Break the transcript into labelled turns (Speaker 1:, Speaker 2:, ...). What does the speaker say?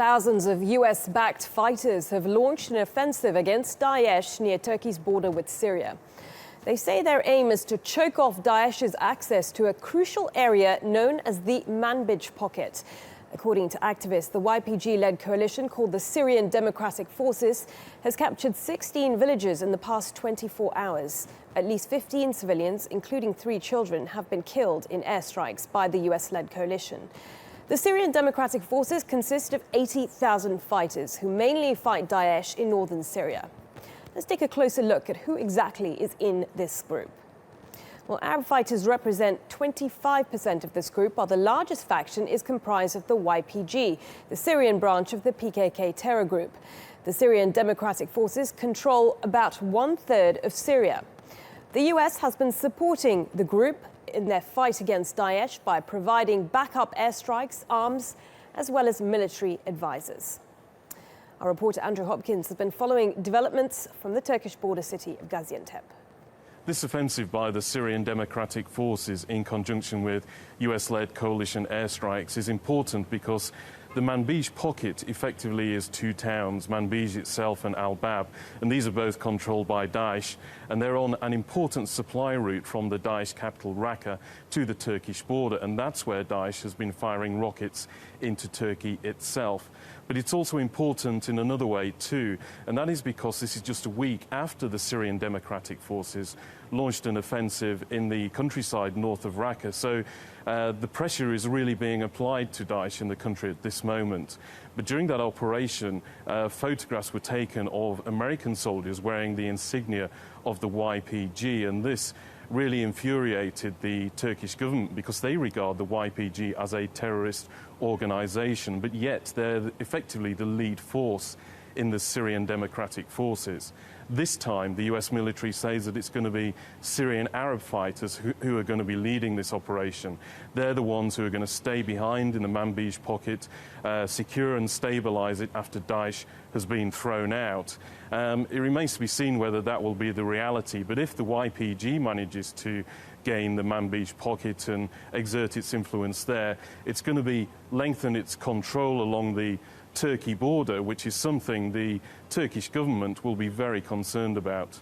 Speaker 1: Thousands of US-backed fighters have launched an offensive against Daesh near Turkey's border with Syria. They say their aim is to choke off Daesh's access to a crucial area known as the Manbij pocket. According to activists, the YPG-led coalition called the Syrian Democratic Forces has captured 16 villages in the past 24 hours. At least 15 civilians, including 3 children, have been killed in airstrikes by the US-led coalition. The Syrian Democratic Forces consist of 80,000 fighters who mainly fight Daesh in northern Syria. Let's take a closer look at who exactly is in this group. Well, Arab fighters represent 25% of this group, while the largest faction is comprised of the YPG, the Syrian branch of the PKK terror group. The Syrian Democratic Forces control about 1/3 of Syria. The US has been supporting the group in their fight against Daesh by providing backup airstrikes, arms, as well as military advisors. Our reporter Andrew Hopkins has been following developments from the Turkish border city of Gaziantep.
Speaker 2: This offensive by the Syrian Democratic Forces in conjunction with US-led coalition airstrikes is important because the Manbij pocket effectively is 2 towns, Manbij itself and Al-Bab, and these are both controlled by Daesh, and they're on an important supply route from the Daesh capital Raqqa to the Turkish border, and that's where Daesh has been firing rockets into Turkey itself. But it's also important in another way too, and that is because this is just a week after the Syrian Democratic Forces launched an offensive in the countryside north of Raqqa. So the pressure is really being applied to Daesh in the country at this moment. But during that operation, photographs were taken of American soldiers wearing the insignia of the YPG, and this really infuriated the Turkish government because they regard the YPG as a terrorist organization, but yet they're effectively the lead force in the Syrian Democratic Forces. This time, the US military says that it's going to be Syrian Arab fighters who are going to be leading this operation. They're the ones who are going to stay behind in the Manbij pocket, secure and stabilize it after Daesh has been thrown out. It remains to be seen whether that will be the reality, but if the YPG manages to gain the Manbij pocket and exert its influence there, it's going to lengthen its control along the Turkey border, which is something the Turkish government will be very concerned about.